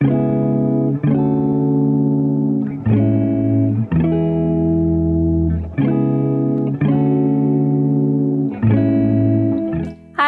Hi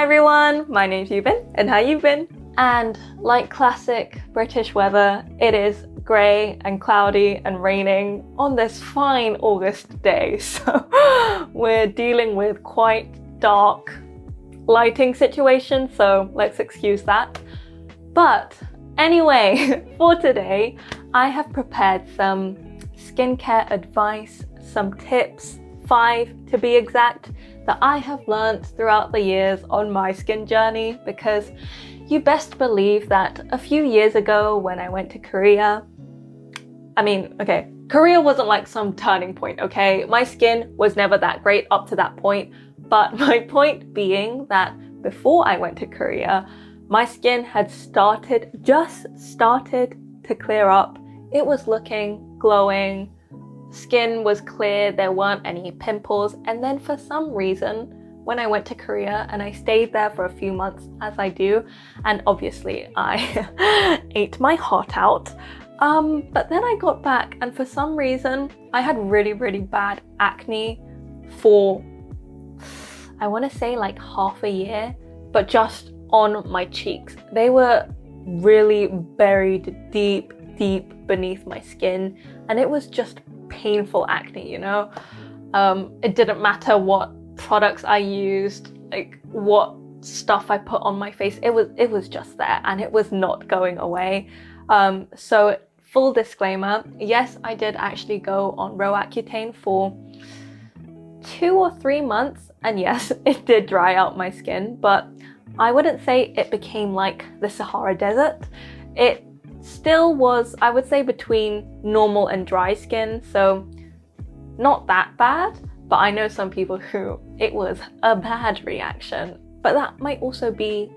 everyone, my name's Yubin, and how you been? And like classic British weather, it is grey and cloudy and raining on this fine August day. So we're dealing with quite dark lighting situation, so let's excuse that. But anyway, for today, I have prepared some skincare advice, some tips, 5 to be exact, that I have learned throughout the years on my skin journey, because you best believe that a few years ago when I went to Korea, Korea wasn't like some turning point, okay? My skin was never that great up to that point, but my point being that before I went to Korea, my skin had just started to clear up. It was looking glowing, skin was clear, there weren't any pimples, and then for some reason, when I went to Korea and I stayed there for a few months, as I do, and obviously I ate my heart out, but then I got back and for some reason, I had really, really bad acne for, I want to say like half a year, but just on my cheeks. They were really buried deep beneath my skin, and it was just painful acne, you know? It didn't matter what products I used, like what stuff I put on my face, it was just there and it was not going away. So full disclaimer, yes, I did actually go on Roaccutane for 2 or 3 months, and yes, it did dry out my skin, but I wouldn't say it became like the Sahara Desert. It still was, I would say, between normal and dry skin, so not that bad, but I know some people who it was a bad reaction, but that might also be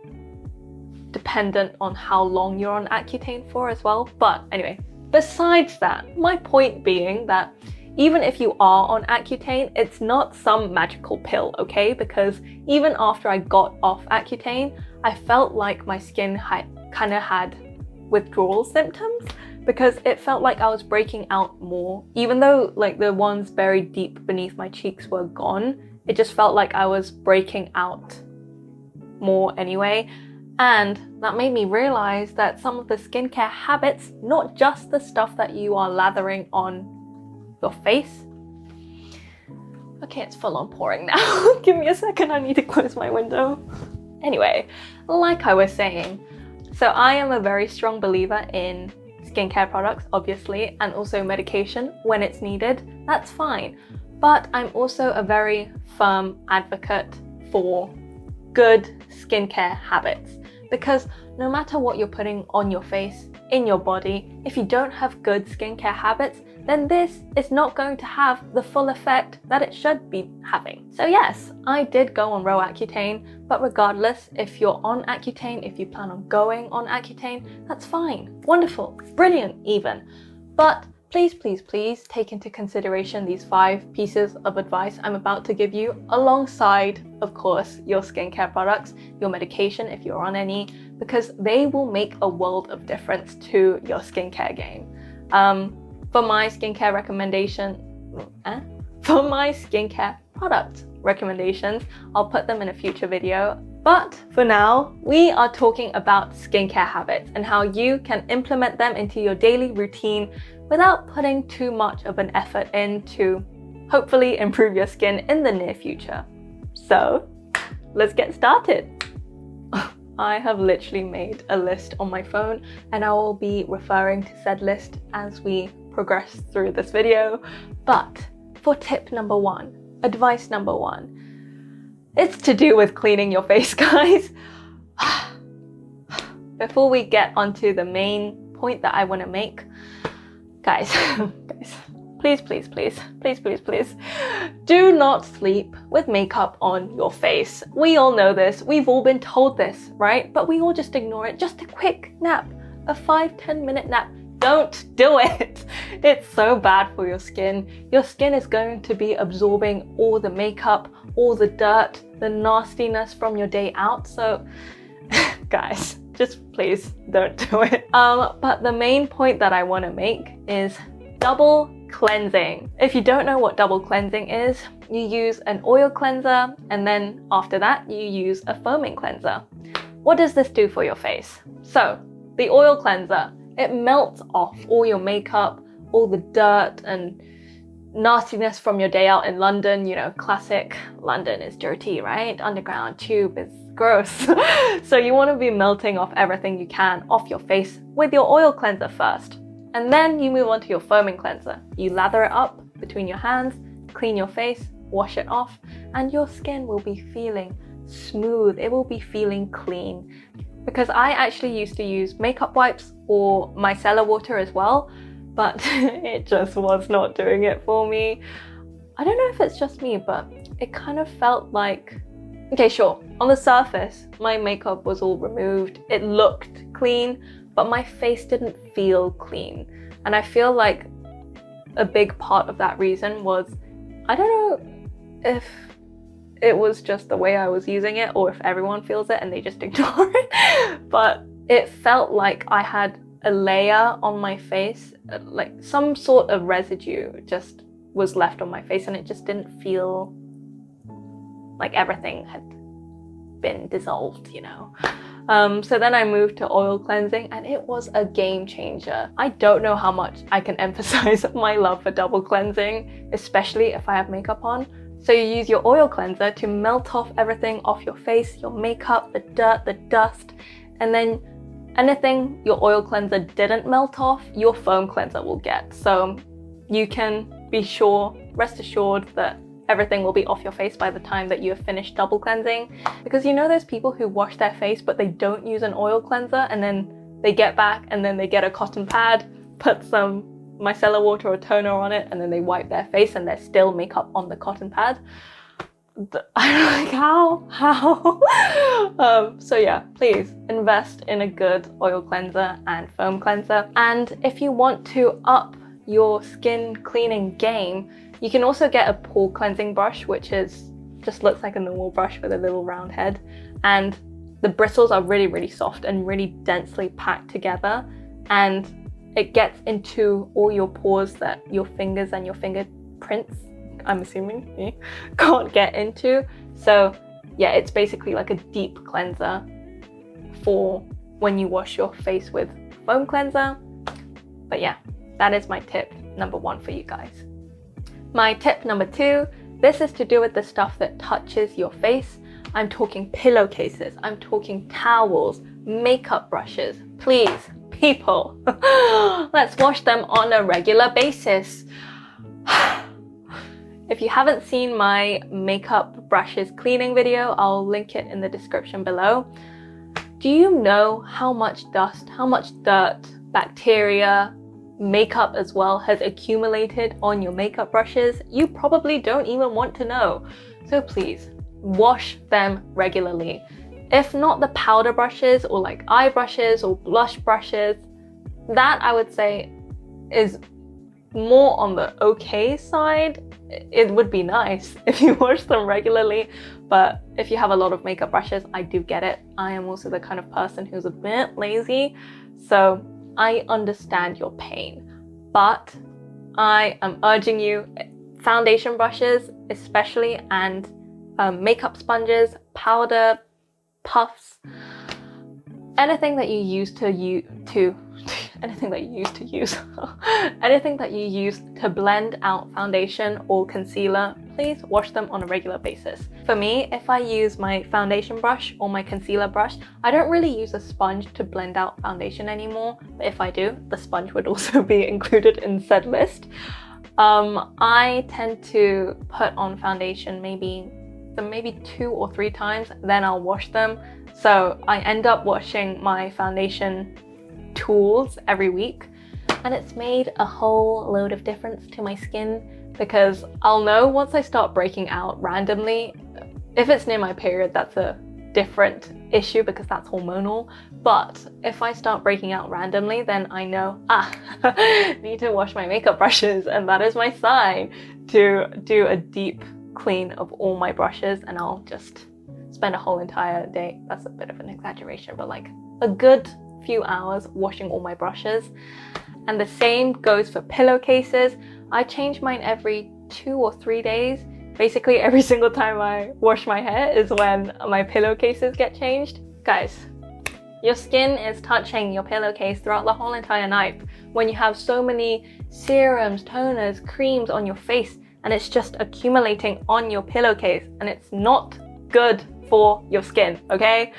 dependent on how long you're on Accutane for as well. But anyway, besides that, my point being that even if you are on Accutane, it's not some magical pill, okay? Because even after I got off Accutane, I felt like my skin kind of had withdrawal symptoms, because it felt like I was breaking out more. Even though like the ones buried deep beneath my cheeks were gone, it just felt like I was breaking out more anyway. And that made me realize that some of the skincare habits, not just the stuff that you are lathering on your face. Okay, it's full on pouring now. Give me a second, I need to close my window. Anyway, like I was saying, so I am a very strong believer in skincare products, obviously, and also medication when it's needed. That's fine. But I'm also a very firm advocate for good skincare habits, because no matter what you're putting on your face, in your body, if you don't have good skincare habits, then this is not going to have the full effect that it should be having. So yes, I did go on Roaccutane, but regardless, if you're on Accutane, if you plan on going on Accutane, that's fine, wonderful, brilliant even. But please take into consideration these 5 pieces of advice I'm about to give you, alongside, of course, your skincare products, your medication if you're on any, because they will make a world of difference to your skincare game. For my skincare product recommendations, I'll put them in a future video. But for now, we are talking about skincare habits and how you can implement them into your daily routine without putting too much of an effort in to hopefully improve your skin in the near future. So let's get started. I have literally made a list on my phone, and I will be referring to said list as we progress through this video. But for tip number 1, advice number 1, it's to do with cleaning your face, guys. Before we get onto the main point that I want to make, guys, please, do not sleep with makeup on your face. We all know this, we've all been told this, right? But we all just ignore it. Just a quick nap, a 5-10 minute nap. Don't do it. It's so bad for your skin. Your skin is going to be absorbing all the makeup, all the dirt, the nastiness from your day out. So guys, just please don't do it. But the main point that I want to make is double cleansing. If you don't know what double cleansing is, you use an oil cleanser and then after that you use a foaming cleanser. What does this do for your face? So the oil cleanser, it melts off all your makeup, all the dirt and nastiness from your day out in London. You know, classic London is dirty, right? Underground tube is gross. So you want to be melting off everything you can off your face with your oil cleanser first. And then you move on to your foaming cleanser. You lather it up between your hands, clean your face, wash it off, and your skin will be feeling smooth. It will be feeling clean. Because I actually used to use makeup wipes or micellar water as well, but it just was not doing it for me. I don't know if it's just me, but it kind of felt like, okay, sure, on the surface, my makeup was all removed. It looked clean, but my face didn't feel clean. And I feel like a big part of that reason was, I don't know if it was just the way I was using it or if everyone feels it and they just ignore it, but it felt like I had a layer on my face, like some sort of residue just was left on my face and it just didn't feel like everything had been dissolved, you know. So then I moved to oil cleansing and it was a game changer. I don't know how much I can emphasize my love for double cleansing, especially if I have makeup on. So you use your oil cleanser to melt off everything off your face, your makeup, the dirt, the dust, and then anything your oil cleanser didn't melt off, your foam cleanser will get. So you can be sure, rest assured that everything will be off your face by the time that you have finished double cleansing. Because you know those people who wash their face but they don't use an oil cleanser and then they get back and then they get a cotton pad, put some micellar water or toner on it and then they wipe their face and there's still makeup on the cotton pad. I'm like, how? So yeah, please invest in a good oil cleanser and foam cleanser. And if you want to up your skin cleaning game, you can also get a pore cleansing brush, which is just looks like a normal brush with a little round head. And the bristles are really, really soft and really densely packed together. And it gets into all your pores that your fingers and your fingerprints, I'm assuming, can't get into. So yeah, it's basically like a deep cleanser for when you wash your face with foam cleanser. But yeah, that is my tip number 1 for you guys. My tip number 2, this is to do with the stuff that touches your face. I'm talking pillowcases, I'm talking towels, makeup brushes. Please, people, let's wash them on a regular basis. If you haven't seen my makeup brushes cleaning video, I'll link it in the description below. Do you know how much dust, how much dirt, bacteria, makeup as well has accumulated on your makeup brushes? You probably don't even want to know. So please, wash them regularly. If not the powder brushes or like eye brushes or blush brushes, that I would say is more on the okay side. It would be nice if you wash them regularly, but if you have a lot of makeup brushes, I do get it. I am also the kind of person who's a bit lazy, so I understand your pain. But I am urging you, foundation brushes especially, and makeup sponges, powder, puffs, anything that you use anything that you use to blend out foundation or concealer, please wash them on a regular basis. For me, if I use my foundation brush or my concealer brush, I don't really use a sponge to blend out foundation anymore, but if I do, the sponge would also be included in said list. I tend to put on foundation maybe 2 or 3 times, then I'll wash them. So I end up washing my foundation tools every week, and it's made a whole load of difference to my skin, because I'll know once I start breaking out randomly. If it's near my period, that's a different issue because that's hormonal, but if I start breaking out randomly, then I know, need to wash my makeup brushes, and that is my sign to do a deep clean of all my brushes, and I'll just spend a whole entire day, that's a bit of an exaggeration, but like a good few hours washing all my brushes. And the same goes for pillowcases. I change mine every 2 or 3 days. Basically every single time I wash my hair is when my pillowcases get changed. Guys, your skin is touching your pillowcase throughout the whole entire night when you have so many serums, toners, creams on your face, and it's just accumulating on your pillowcase, and it's not good for your skin, okay?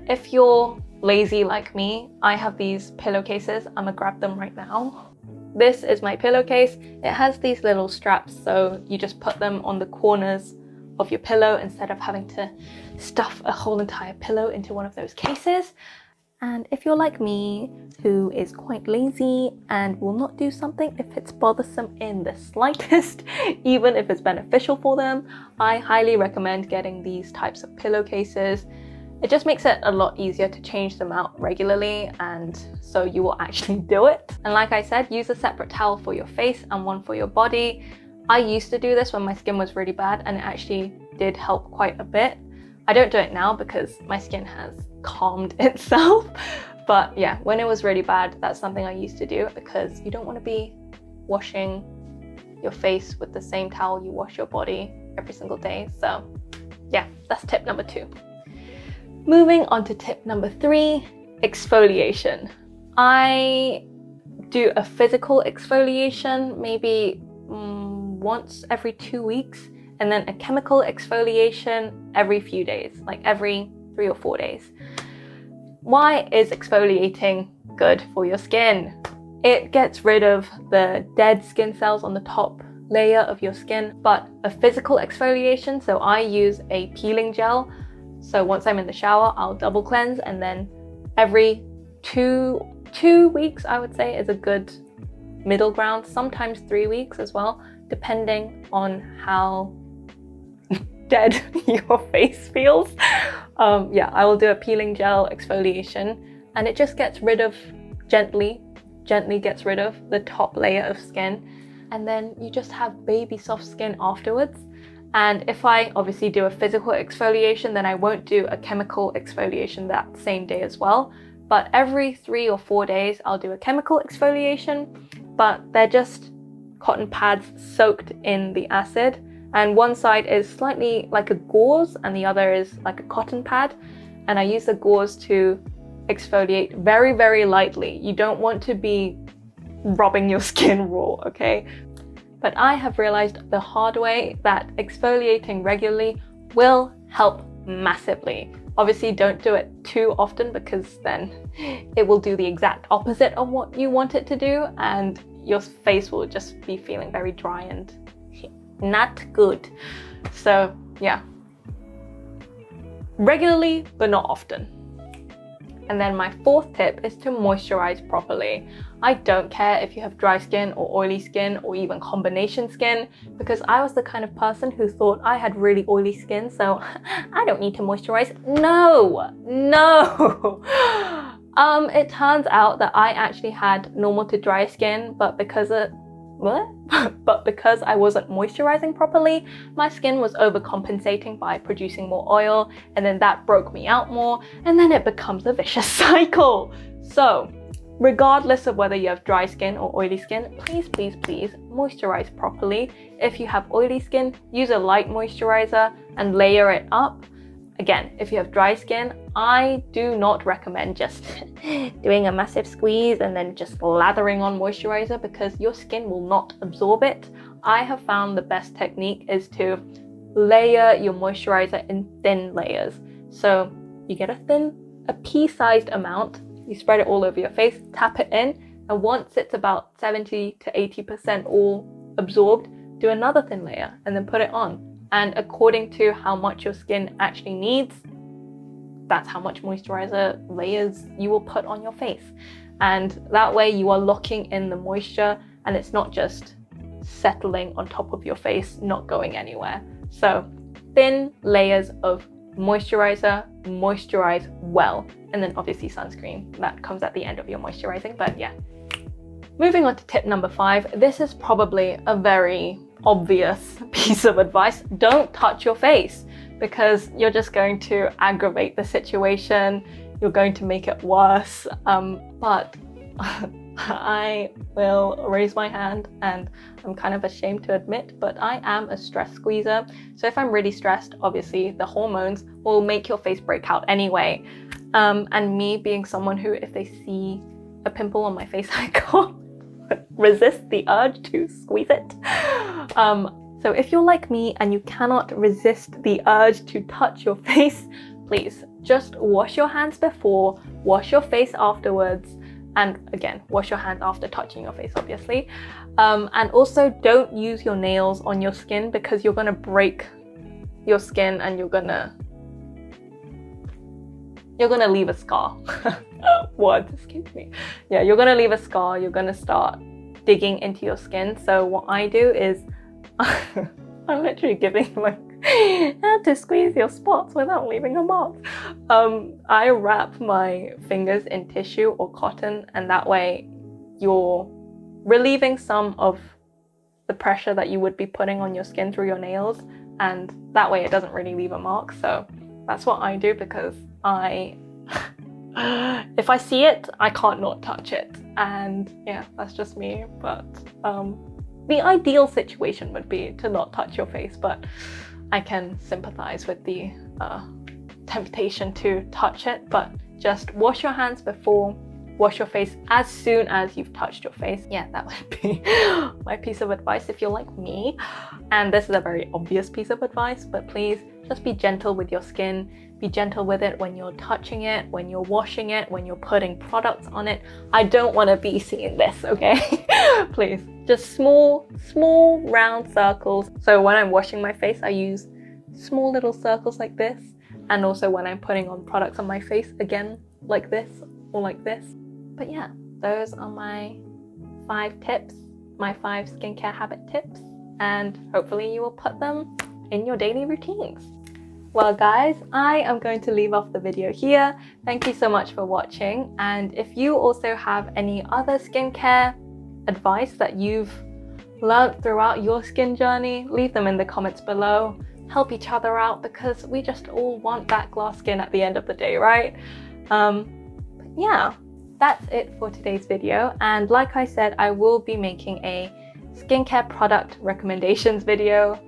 If you're lazy like me, I have these pillowcases. I'm gonna grab them right now. This is my pillowcase. It has these little straps, so you just put them on the corners of your pillow instead of having to stuff a whole entire pillow into one of those cases. And if you're like me, who is quite lazy and will not do something if it's bothersome in the slightest, even if it's beneficial for them, I highly recommend getting these types of pillowcases. It just makes it a lot easier to change them out regularly, and so you will actually do it. And like I said, use a separate towel for your face and one for your body. I used to do this when my skin was really bad, and it actually did help quite a bit. I don't do it now because my skin has calmed itself. But yeah, when it was really bad, that's something I used to do, because you don't want to be washing your face with the same towel you wash your body every single day. So yeah, that's tip number 2. Moving on to tip number 3, exfoliation. I do a physical exfoliation maybe once every 2 weeks, and then a chemical exfoliation every few days, like every 3 or 4 days. Why is exfoliating good for your skin? It gets rid of the dead skin cells on the top layer of your skin, but a physical exfoliation, so I use a peeling gel. So once I'm in the shower, I'll double cleanse, and then every two weeks, I would say, is a good middle ground, sometimes 3 weeks as well, depending on how dead your face feels. Yeah, I will do a peeling gel exfoliation, and it just gets rid of, gently gets rid of the top layer of skin, and then you just have baby soft skin afterwards. And if I obviously do a physical exfoliation, then I won't do a chemical exfoliation that same day as well. But every 3 or 4 days, I'll do a chemical exfoliation, but they're just cotton pads soaked in the acid. And one side is slightly like a gauze and the other is like a cotton pad. And I use the gauze to exfoliate very, very lightly. You don't want to be rubbing your skin raw, okay? But I have realized the hard way that exfoliating regularly will help massively. Obviously, don't do it too often, because then it will do the exact opposite of what you want it to do, and your face will just be feeling very dry and not good. So yeah, regularly, but not often. And then my 4th tip is to moisturize properly. I don't care if you have dry skin or oily skin or even combination skin, because I was the kind of person who thought I had really oily skin, so I don't need to moisturize. No. It turns out that I actually had normal to dry skin, but because I wasn't moisturizing properly, my skin was overcompensating by producing more oil, and then that broke me out more, and then it becomes a vicious cycle. So regardless of whether you have dry skin or oily skin, please moisturize properly. If you have oily skin, use a light moisturizer and layer it up. Again, if you have dry skin, I do not recommend just doing a massive squeeze and then just lathering on moisturizer, because your skin will not absorb it. I have found the best technique is to layer your moisturizer in thin layers. So you get a pea-sized amount, you spread it all over your face, tap it in, and once it's about 70 to 80% all absorbed, do another thin layer and then put it on. And according to how much your skin actually needs, that's how much moisturizer layers you will put on your face. And that way you are locking in the moisture, and it's not just settling on top of your face, not going anywhere. So thin layers of moisturizer, moisturize well. And then obviously sunscreen, that comes at the end of your moisturizing, but yeah. Moving on to tip number 5. This is probably a very obvious piece of advice. Don't touch your face, because you're just going to aggravate the situation. you're going to make it worse. But I will raise my hand, and I'm kind of ashamed to admit, but I am a stress squeezer. So if I'm really stressed, obviously the hormones will make your face break out anyway. And me being someone who, if they see a pimple on my face, I can't resist the urge to squeeze it. So if you're like me and you cannot resist the urge to touch your face, please just wash your hands before, wash your face afterwards, and again, wash your hands after touching your face, obviously. And also don't use your nails on your skin, because you're gonna break your skin and you're gonna leave a scar. Words escaped me. Yeah, you're gonna leave a scar. You're gonna start digging into your skin. So what I do is I'm literally giving like how to squeeze your spots without leaving a mark. I wrap my fingers in tissue or cotton, and that way you're relieving some of the pressure that you would be putting on your skin through your nails, and that way it doesn't really leave a mark. So that's what I do, because if I see it, I can't not touch it. And yeah, that's just me. But the ideal situation would be to not touch your face, but I can sympathize with the temptation to touch it. But just wash your hands before, wash your face as soon as you've touched your face. Yeah, that would be my piece of advice if you're like me. And this is a very obvious piece of advice, but please just be gentle with your skin. Be gentle with it when you're touching it, when you're washing it, when you're putting products on it. I don't want to be seeing this, okay? Please, just small round circles. So when I'm washing my face, I use small little circles like this. And also when I'm putting on products on my face, again, like this or like this. But yeah, those are my 5 tips, my 5 skincare habit tips, and hopefully you will put them in your daily routines. Well guys, I am going to leave off the video here. Thank you so much for watching, and if you also have any other skincare advice that you've learned throughout your skin journey, leave them in the comments below. Help each other out, because we just all want that glass skin at the end of the day, right? But yeah, that's it for today's video, and like I said, I will be making a skincare product recommendations video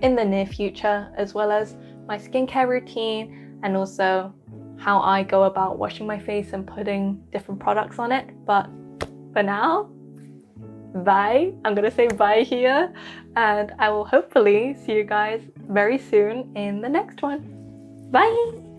in the near future, as well as my skincare routine and also how I go about washing my face and putting different products on it. But for now, bye. I'm gonna say bye here, and I will hopefully see you guys very soon in the next one. Bye.